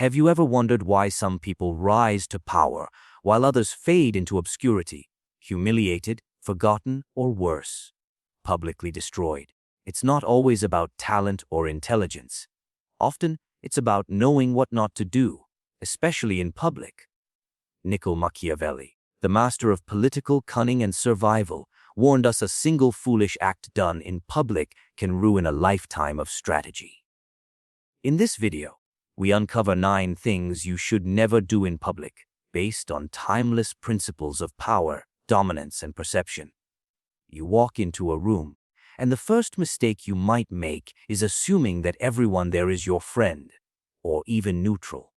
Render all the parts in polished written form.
Have you ever wondered why some people rise to power while others fade into obscurity, humiliated, forgotten, or worse, publicly destroyed? It's not always about talent or intelligence. Often, it's about knowing what not to do, especially in public. Niccolò Machiavelli, the master of political cunning and survival, warned us a single foolish act done in public can ruin a lifetime of strategy. In this video, we uncover 9 things you should never do in public, based on timeless principles of power, dominance, and perception. You walk into a room, and the first mistake you might make is assuming that everyone there is your friend, or even neutral.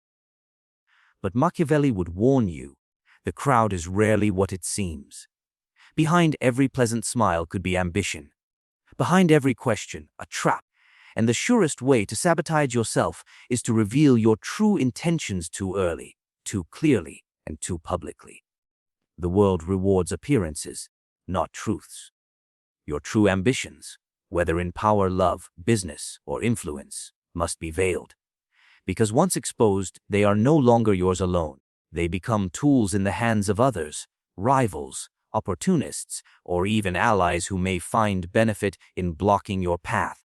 But Machiavelli would warn you, the crowd is rarely what it seems. Behind every pleasant smile could be ambition. Behind every question, a trap. And the surest way to sabotage yourself is to reveal your true intentions too early, too clearly, and too publicly. The world rewards appearances, not truths. Your true ambitions, whether in power, love, business, or influence, must be veiled. Because once exposed, they are no longer yours alone. They become tools in the hands of others, rivals, opportunists, or even allies who may find benefit in blocking your path.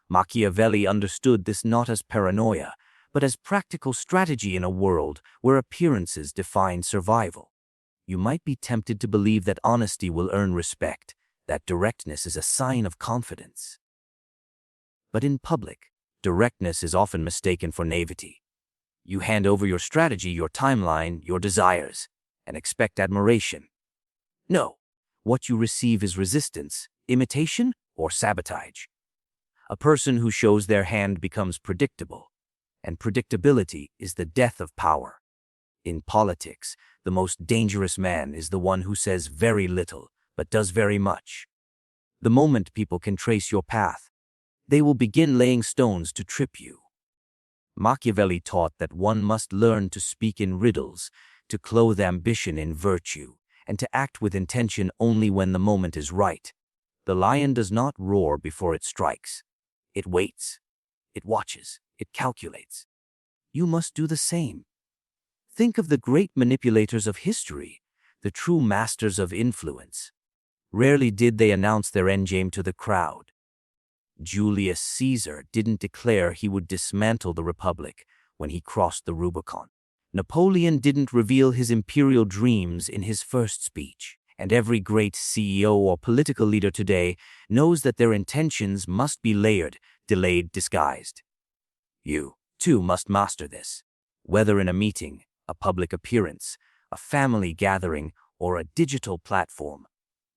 Machiavelli understood this not as paranoia, but as practical strategy in a world where appearances define survival. You might be tempted to believe that honesty will earn respect, that directness is a sign of confidence. But in public, directness is often mistaken for naivety. You hand over your strategy, your timeline, your desires, and expect admiration. No, what you receive is resistance, imitation, or sabotage. A person who shows their hand becomes predictable, and predictability is the death of power. In politics, the most dangerous man is the one who says very little but does very much. The moment people can trace your path, they will begin laying stones to trip you. Machiavelli taught that one must learn to speak in riddles, to clothe ambition in virtue, and to act with intention only when the moment is right. The lion does not roar before it strikes. It waits, it watches, it calculates. You must do the same. Think of the great manipulators of history, the true masters of influence. Rarely did they announce their endgame to the crowd. Julius Caesar didn't declare he would dismantle the Republic when he crossed the Rubicon. Napoleon didn't reveal his imperial dreams in his first speech. And every great CEO or political leader today knows that their intentions must be layered, delayed, disguised. You, too, must master this. Whether in a meeting, a public appearance, a family gathering, or a digital platform,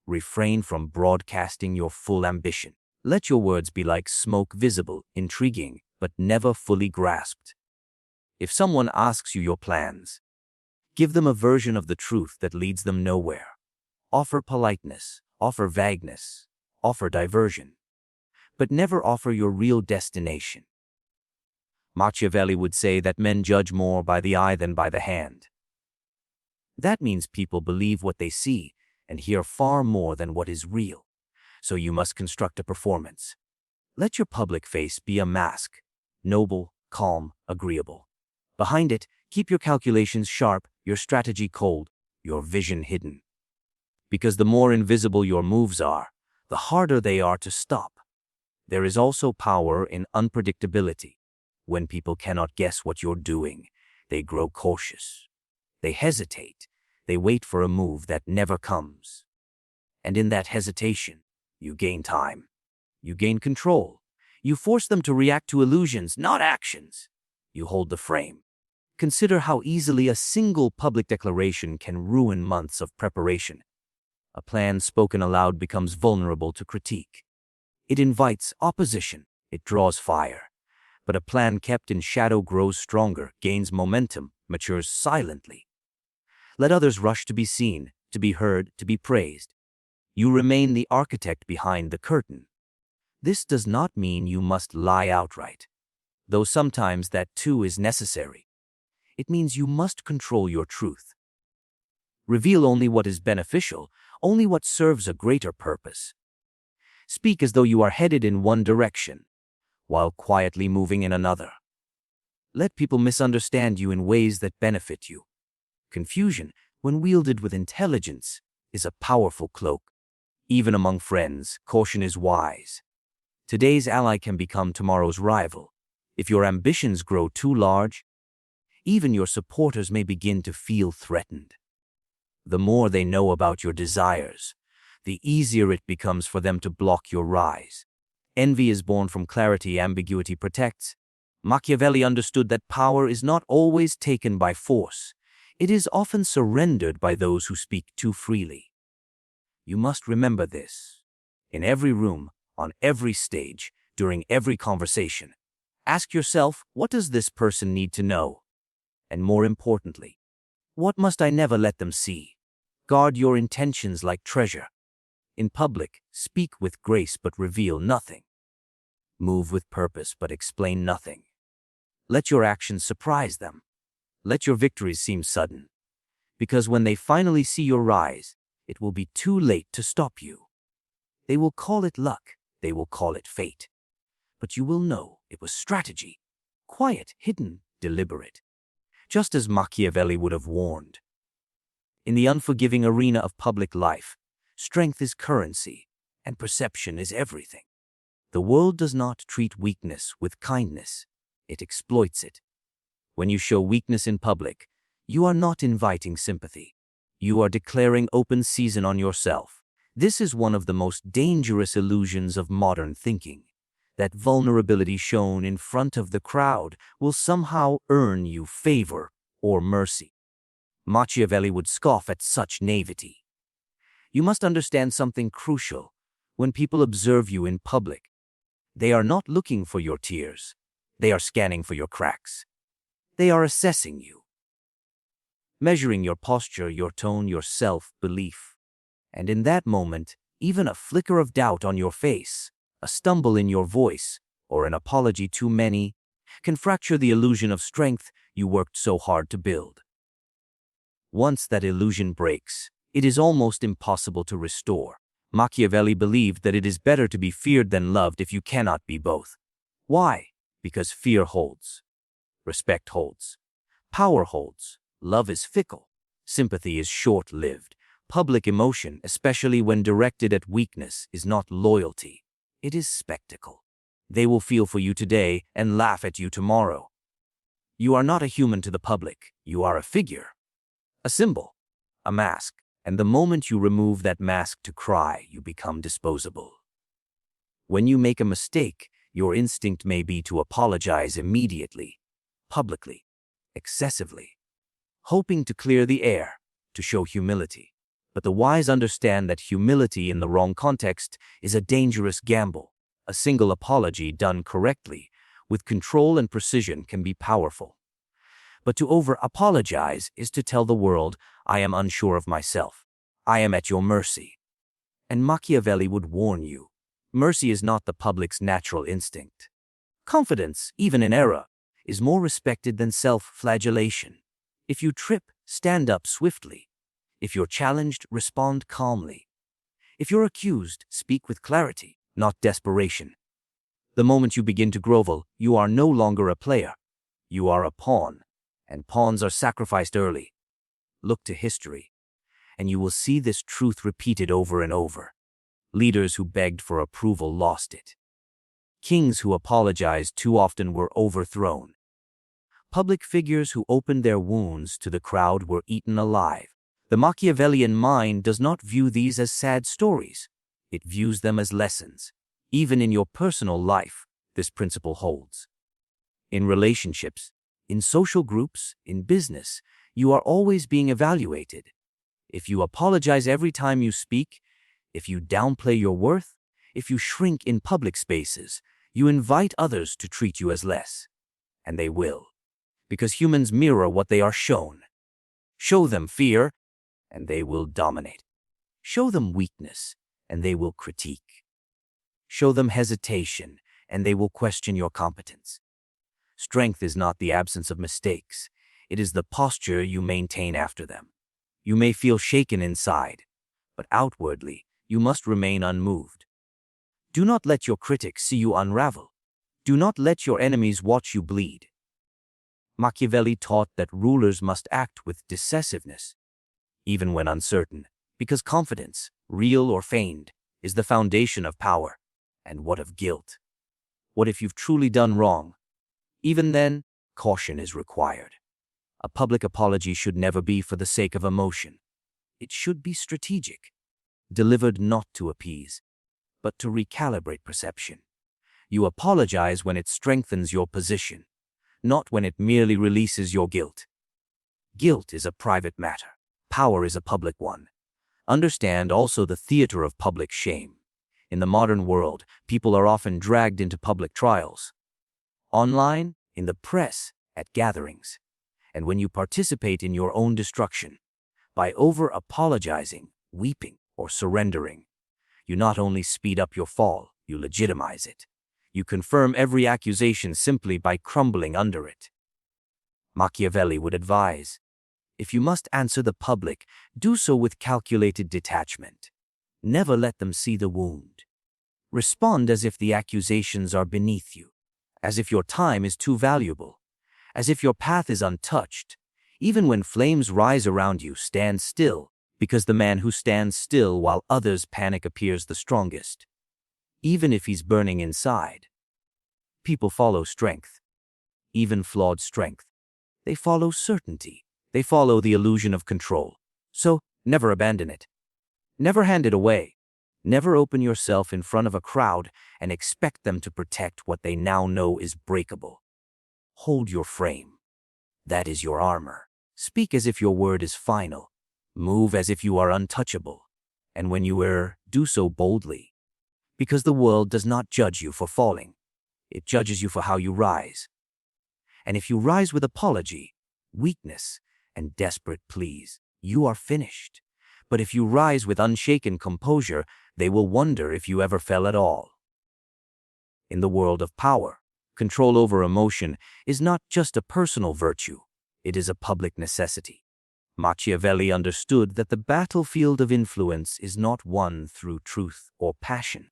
refrain from broadcasting your full ambition. Let your words be like smoke, visible, intriguing, but never fully grasped. If someone asks you your plans, give them a version of the truth that leads them nowhere. Offer politeness, offer vagueness, offer diversion, but never offer your real destination. Machiavelli would say that men judge more by the eye than by the hand. That means people believe what they see and hear far more than what is real. So you must construct a performance. Let your public face be a mask, noble, calm, agreeable. Behind it, keep your calculations sharp, your strategy cold, your vision hidden. Because the more invisible your moves are, the harder they are to stop. There is also power in unpredictability. When people cannot guess what you're doing, they grow cautious. They hesitate. They wait for a move that never comes. And in that hesitation, you gain time. You gain control. You force them to react to illusions, not actions. You hold the frame. Consider how easily a single public declaration can ruin months of preparation. A plan spoken aloud becomes vulnerable to critique. It invites opposition. It draws fire. But a plan kept in shadow grows stronger, gains momentum, matures silently. Let others rush to be seen, to be heard, to be praised. You remain the architect behind the curtain. This does not mean you must lie outright, though sometimes that too is necessary. It means you must control your truth. Reveal only what is beneficial, only what serves a greater purpose. Speak as though you are headed in one direction, while quietly moving in another. Let people misunderstand you in ways that benefit you. Confusion, when wielded with intelligence, is a powerful cloak. Even among friends, caution is wise. Today's ally can become tomorrow's rival. If your ambitions grow too large, even your supporters may begin to feel threatened. The more they know about your desires, the easier it becomes for them to block your rise. Envy is born from clarity, ambiguity protects. Machiavelli understood that power is not always taken by force. It is often surrendered by those who speak too freely. You must remember this. In every room, on every stage, during every conversation, ask yourself, what does this person need to know? And more importantly, what must I never let them see? Guard your intentions like treasure. In public, speak with grace but reveal nothing. Move with purpose but explain nothing. Let your actions surprise them. Let your victories seem sudden. Because when they finally see your rise, it will be too late to stop you. They will call it luck. They will call it fate. But you will know it was strategy. Quiet, hidden, deliberate. Just as Machiavelli would have warned. In the unforgiving arena of public life, strength is currency, and perception is everything. The world does not treat weakness with kindness. It exploits it. When you show weakness in public, you are not inviting sympathy. You are declaring open season on yourself. This is one of the most dangerous illusions of modern thinking. That vulnerability shown in front of the crowd will somehow earn you favor or mercy. Machiavelli would scoff at such naivety. You must understand something crucial. When people observe you in public, they are not looking for your tears. They are scanning for your cracks. They are assessing you, measuring your posture, your tone, your self-belief. And in that moment, even a flicker of doubt on your face, a stumble in your voice, or an apology too many, can fracture the illusion of strength you worked so hard to build. Once that illusion breaks, it is almost impossible to restore. Machiavelli believed that it is better to be feared than loved if you cannot be both. Why? Because fear holds. Respect holds. Power holds. Love is fickle. Sympathy is short-lived. Public emotion, especially when directed at weakness, is not loyalty. It is spectacle. They will feel for you today and laugh at you tomorrow. You are not a human to the public. You are a figure, a symbol, a mask. And the moment you remove that mask to cry, you become disposable. When you make a mistake, your instinct may be to apologize immediately, publicly, excessively, hoping to clear the air, to show humility. But the wise understand that humility in the wrong context is a dangerous gamble. A single apology done correctly, with control and precision, can be powerful. But to over-apologize is to tell the world, I am unsure of myself. I am at your mercy. And Machiavelli would warn you, mercy is not the public's natural instinct. Confidence, even in error, is more respected than self-flagellation. If you trip, stand up swiftly. If you're challenged, respond calmly. If you're accused, speak with clarity, not desperation. The moment you begin to grovel, you are no longer a player. You are a pawn, and pawns are sacrificed early. Look to history, and you will see this truth repeated over and over. Leaders who begged for approval lost it. Kings who apologized too often were overthrown. Public figures who opened their wounds to the crowd were eaten alive. The Machiavellian mind does not view these as sad stories. It views them as lessons. Even in your personal life, this principle holds. In relationships, in social groups, in business, you are always being evaluated. If you apologize every time you speak, if you downplay your worth, if you shrink in public spaces, you invite others to treat you as less. And they will. Because humans mirror what they are shown. Show them fear, and they will dominate. Show them weakness, and they will critique. Show them hesitation, and they will question your competence. Strength is not the absence of mistakes. It is the posture you maintain after them. You may feel shaken inside, but outwardly, you must remain unmoved. Do not let your critics see you unravel. Do not let your enemies watch you bleed. Machiavelli taught that rulers must act with decisiveness, even when uncertain, because confidence, real or feigned, is the foundation of power. And what of guilt? What if you've truly done wrong? Even then, caution is required. A public apology should never be for the sake of emotion. It should be strategic, delivered not to appease, but to recalibrate perception. You apologize when it strengthens your position, not when it merely releases your guilt. Guilt is a private matter. Power is a public one. Understand also the theater of public shame. In the modern world, people are often dragged into public trials. Online, in the press, at gatherings. And when you participate in your own destruction, by over-apologizing, weeping, or surrendering, you not only speed up your fall, you legitimize it. You confirm every accusation simply by crumbling under it. Machiavelli would advise, if you must answer the public, do so with calculated detachment. Never let them see the wound. Respond as if the accusations are beneath you, as if your time is too valuable, as if your path is untouched. Even when flames rise around you, stand still, because the man who stands still while others panic appears the strongest. Even if he's burning inside. People follow strength, even flawed strength. They follow certainty. They follow the illusion of control. So, never abandon it. Never hand it away. Never open yourself in front of a crowd and expect them to protect what they now know is breakable. Hold your frame. That is your armor. Speak as if your word is final. Move as if you are untouchable. And when you err, do so boldly. Because the world does not judge you for falling. It judges you for how you rise. And if you rise with apology, weakness, and desperate pleas, you are finished. But if you rise with unshaken composure, they will wonder if you ever fell at all. In the world of power, control over emotion is not just a personal virtue, it is a public necessity. Machiavelli understood that the battlefield of influence is not won through truth or passion,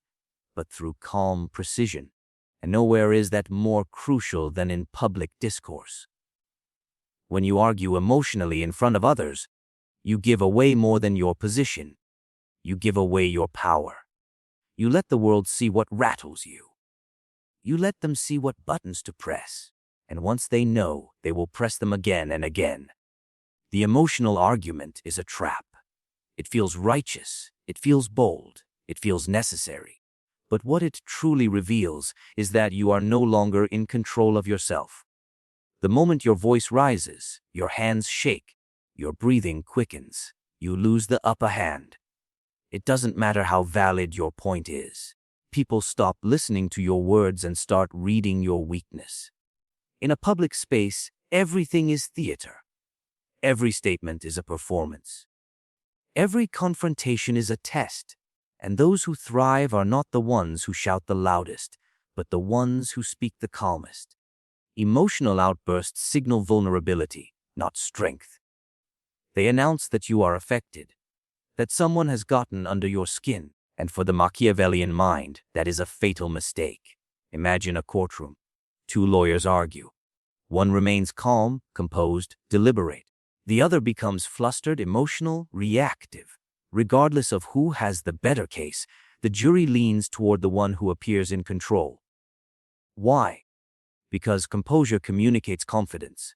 but through calm precision, and nowhere is that more crucial than in public discourse. When you argue emotionally in front of others, you give away more than your position. You give away your power. You let the world see what rattles you. You let them see what buttons to press, and once they know, they will press them again and again. The emotional argument is a trap. It feels righteous, it feels bold, it feels necessary. But what it truly reveals is that you are no longer in control of yourself. The moment your voice rises, your hands shake, your breathing quickens, you lose the upper hand. It doesn't matter how valid your point is. People stop listening to your words and start reading your weakness. In a public space, everything is theater. Every statement is a performance. Every confrontation is a test, and those who thrive are not the ones who shout the loudest, but the ones who speak the calmest. Emotional outbursts signal vulnerability, not strength. They announce that you are affected, that someone has gotten under your skin, and for the Machiavellian mind, that is a fatal mistake. Imagine a courtroom. Two lawyers argue. One remains calm, composed, deliberate. The other becomes flustered, emotional, reactive. Regardless of who has the better case, the jury leans toward the one who appears in control. Why? Because composure communicates confidence.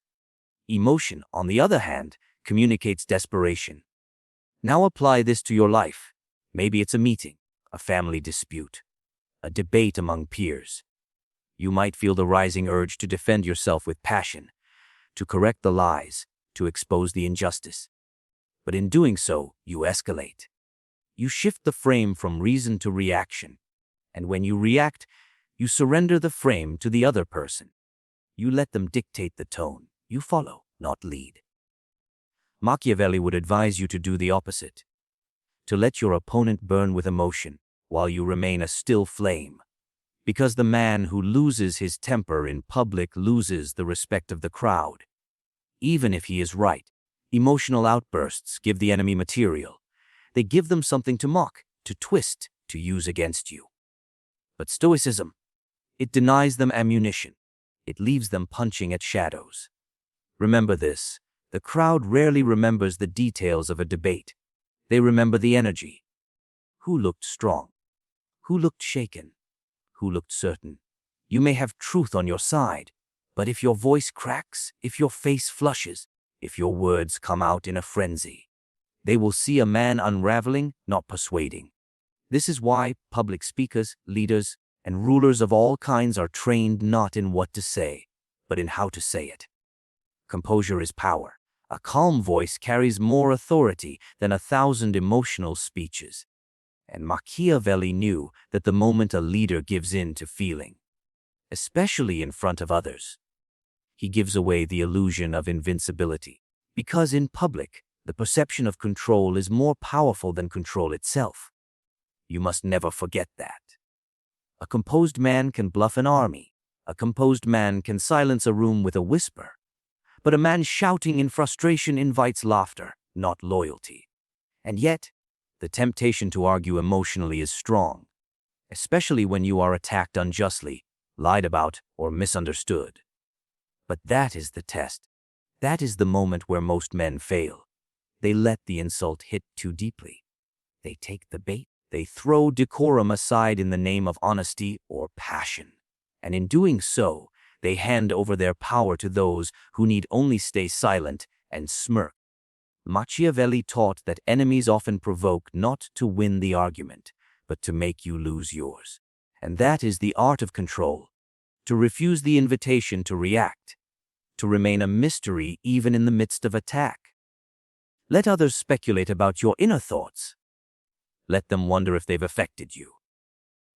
Emotion, on the other hand, communicates desperation. Now apply this to your life. Maybe it's a meeting, a family dispute, a debate among peers. You might feel the rising urge to defend yourself with passion, to correct the lies, to expose the injustice. But in doing so, you escalate. You shift the frame from reason to reaction. And when you react, you surrender the frame to the other person. You let them dictate the tone. You follow, not lead. Machiavelli would advise you to do the opposite. To let your opponent burn with emotion, while you remain a still flame. Because the man who loses his temper in public loses the respect of the crowd. Even if he is right, emotional outbursts give the enemy material. They give them something to mock, to twist, to use against you. But Stoicism, it denies them ammunition. It leaves them punching at shadows. Remember this: the crowd rarely remembers the details of a debate. They remember the energy. Who looked strong? Who looked shaken? Who looked certain? You may have truth on your side, but if your voice cracks, if your face flushes, if your words come out in a frenzy, they will see a man unraveling, not persuading. This is why public speakers, leaders, and rulers of all kinds are trained not in what to say, but in how to say it. Composure is power. A calm voice carries more authority than 1,000 emotional speeches. And Machiavelli knew that the moment a leader gives in to feeling, especially in front of others, he gives away the illusion of invincibility. Because in public, the perception of control is more powerful than control itself. You must never forget that. A composed man can bluff an army. A composed man can silence a room with a whisper. But a man shouting in frustration invites laughter, not loyalty. And yet, the temptation to argue emotionally is strong, especially when you are attacked unjustly, lied about, or misunderstood. But that is the test. That is the moment where most men fail. They let the insult hit too deeply. They take the bait. They throw decorum aside in the name of honesty or passion. And in doing so, they hand over their power to those who need only stay silent and smirk. Machiavelli taught that enemies often provoke not to win the argument, but to make you lose yours. And that is the art of control: to refuse the invitation to react, to remain a mystery even in the midst of attack. Let others speculate about your inner thoughts. Let them wonder if they've affected you.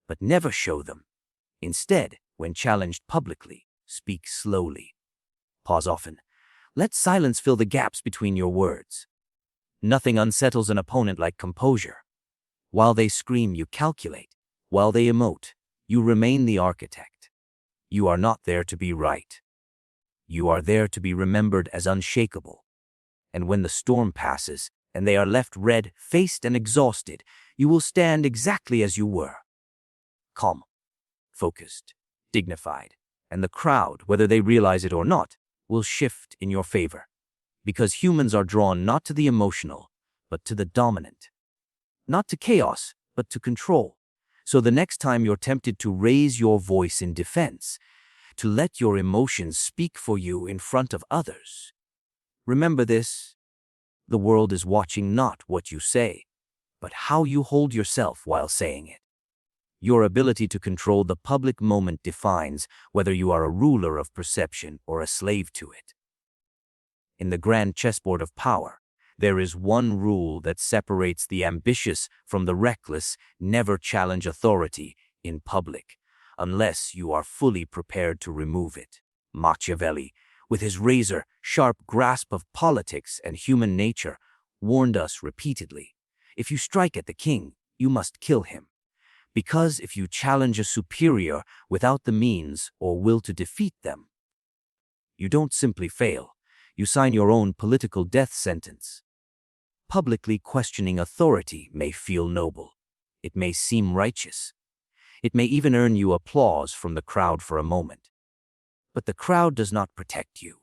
But never show them. Instead, when challenged publicly, speak slowly. Pause often. Let silence fill the gaps between your words. Nothing unsettles an opponent like composure. While they scream, you calculate. While they emote, you remain the architect. You are not there to be right. You are there to be remembered as unshakable. And when the storm passes, and they are left red-faced and exhausted, you will stand exactly as you were. Calm, focused, dignified, and the crowd, whether they realize it or not, will shift in your favor. Because humans are drawn not to the emotional, but to the dominant. Not to chaos, but to control. So the next time you're tempted to raise your voice in defense, to let your emotions speak for you in front of others, remember this: the world is watching not what you say, but how you hold yourself while saying it. Your ability to control the public moment defines whether you are a ruler of perception or a slave to it. In the grand chessboard of power, there is one rule that separates the ambitious from the reckless: never challenge authority in public, unless you are fully prepared to remove it. Machiavelli, with his razor-sharp grasp of politics and human nature, warned us repeatedly: if you strike at the king, you must kill him. Because if you challenge a superior without the means or will to defeat them, you don't simply fail, you sign your own political death sentence. Publicly questioning authority may feel noble. It may seem righteous. It may even earn you applause from the crowd for a moment. But the crowd does not protect you.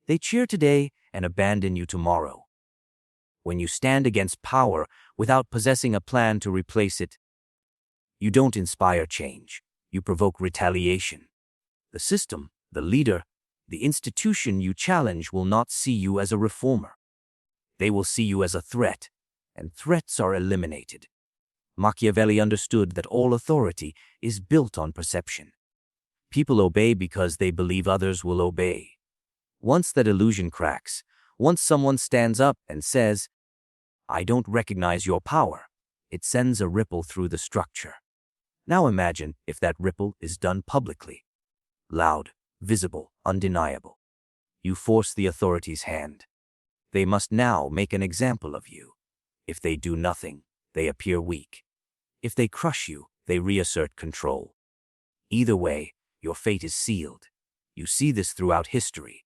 They cheer today and abandon you tomorrow. When you stand against power without possessing a plan to replace it, you don't inspire change. You provoke retaliation. The system, the leader, the institution you challenge will not see you as a reformer. They will see you as a threat, and threats are eliminated. Machiavelli understood that all authority is built on perception. People obey because they believe others will obey. Once that illusion cracks, once someone stands up and says, "I don't recognize your power," it sends a ripple through the structure. Now imagine if that ripple is done publicly. Loud, visible, undeniable. You force the authority's hand. They must now make an example of you. If they do nothing, they appear weak. If they crush you, they reassert control. Either way, your fate is sealed. You see this throughout history.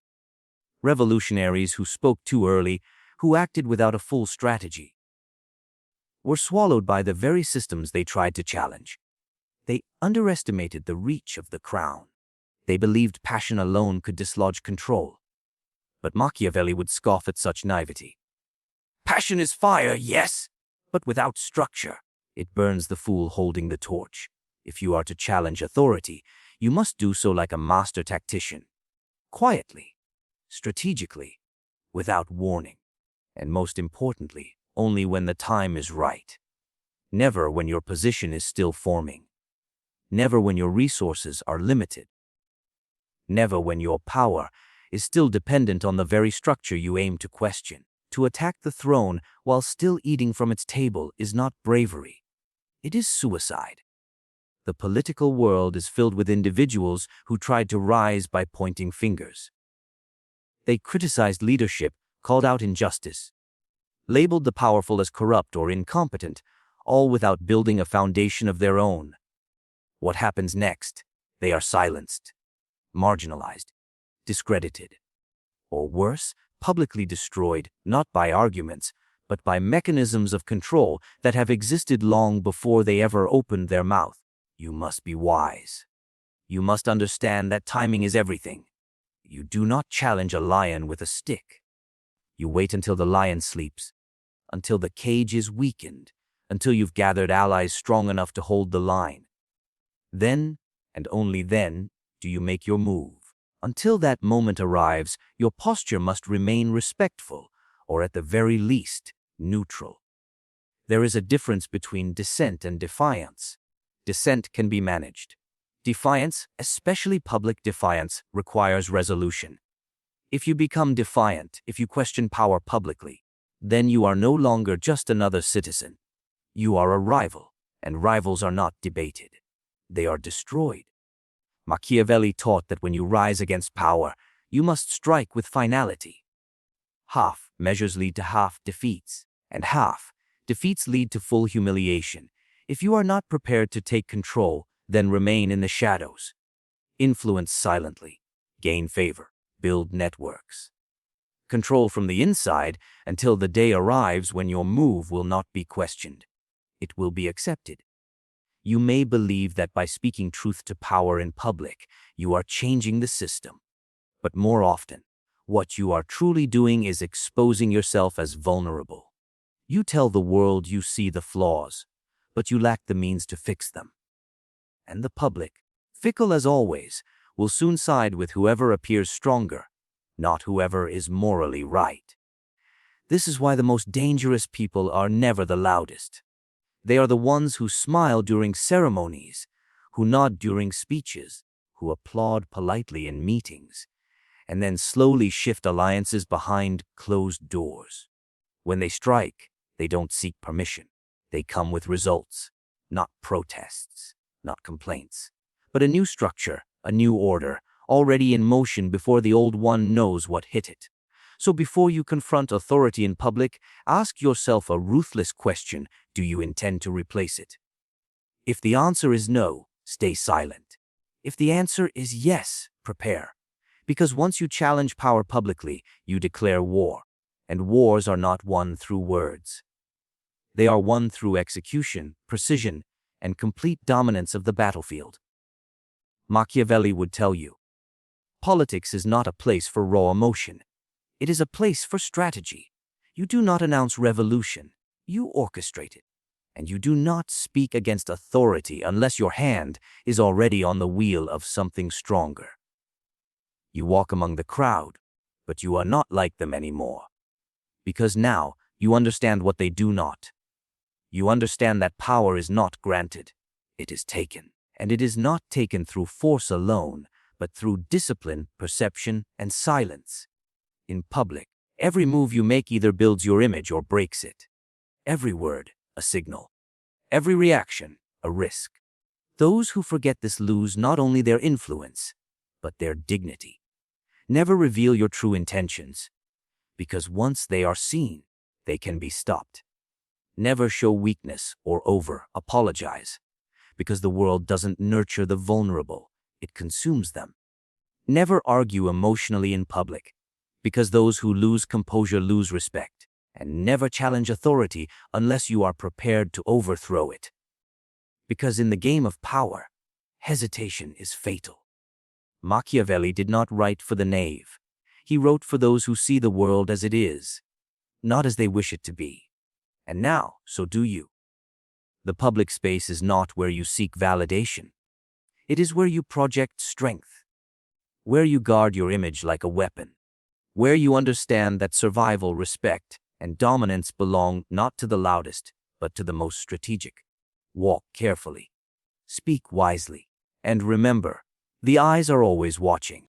Revolutionaries who spoke too early, who acted without a full strategy, were swallowed by the very systems they tried to challenge. They underestimated the reach of the crown. They believed passion alone could dislodge control. But Machiavelli would scoff at such naivety. Passion is fire, yes, but without structure. It burns the fool holding the torch. If you are to challenge authority, you must do so like a master tactician. Quietly, strategically, without warning. And most importantly, only when the time is right. Never when your position is still forming. Never when your resources are limited. Never when your power is still dependent on the very structure you aim to question. To attack the throne while still eating from its table is not bravery. It is suicide. The political world is filled with individuals who tried to rise by pointing fingers. They criticized leadership, called out injustice, labeled the powerful as corrupt or incompetent, all without building a foundation of their own. What happens next? They are silenced, marginalized, discredited, or worse, publicly destroyed, not by arguments, but by mechanisms of control that have existed long before they ever opened their mouth. You must be wise. You must understand that timing is everything. You do not challenge a lion with a stick. You wait until the lion sleeps, until the cage is weakened, until you've gathered allies strong enough to hold the line. Then, and only then, do you make your move. Until that moment arrives, your posture must remain respectful, or at the very least, neutral. There is a difference between dissent and defiance. Dissent can be managed. Defiance, especially public defiance, requires resolution. If you become defiant, if you question power publicly, then you are no longer just another citizen. You are a rival, and rivals are not debated. They are destroyed. Machiavelli taught that when you rise against power, you must strike with finality. Half measures lead to half defeats, and half defeats lead to full humiliation. If you are not prepared to take control, then remain in the shadows. Influence silently, gain favor, build networks. Control from the inside until the day arrives when your move will not be questioned. It will be accepted. You may believe that by speaking truth to power in public, you are changing the system. But more often, what you are truly doing is exposing yourself as vulnerable. You tell the world you see the flaws, but you lack the means to fix them. And the public, fickle as always, will soon side with whoever appears stronger, not whoever is morally right. This is why the most dangerous people are never the loudest. They are the ones who smile during ceremonies, who nod during speeches, who applaud politely in meetings, and then slowly shift alliances behind closed doors. When they strike, they don't seek permission. They come with results, not protests, not complaints, but a new structure, a new order, already in motion before the old one knows what hit it. So before you confront authority in public, ask yourself a ruthless question: do you intend to replace it? If the answer is no, stay silent. If the answer is yes, prepare. Because once you challenge power publicly, you declare war. And wars are not won through words. They are won through execution, precision, and complete dominance of the battlefield. Machiavelli would tell you, politics is not a place for raw emotion. It is a place for strategy. You do not announce revolution. You orchestrate it. And you do not speak against authority unless your hand is already on the wheel of something stronger. You walk among the crowd, but you are not like them anymore. Because now you understand what they do not. You understand that power is not granted. It is taken. And it is not taken through force alone, but through discipline, perception, and silence. In public, every move you make either builds your image or breaks it. Every word, a signal. Every reaction, a risk. Those who forget this lose not only their influence, but their dignity. Never reveal your true intentions, because once they are seen, they can be stopped. Never show weakness or over-apologize, because the world doesn't nurture the vulnerable, it consumes them. Never argue emotionally in public, because those who lose composure lose respect, and never challenge authority unless you are prepared to overthrow it. Because in the game of power, hesitation is fatal. Machiavelli did not write for the knave. He wrote for those who see the world as it is, not as they wish it to be. And now, so do you. The public space is not where you seek validation. It is where you project strength, where you guard your image like a weapon, where you understand that survival, respect, and dominance belong not to the loudest, but to the most strategic. Walk carefully, speak wisely, and remember, the eyes are always watching.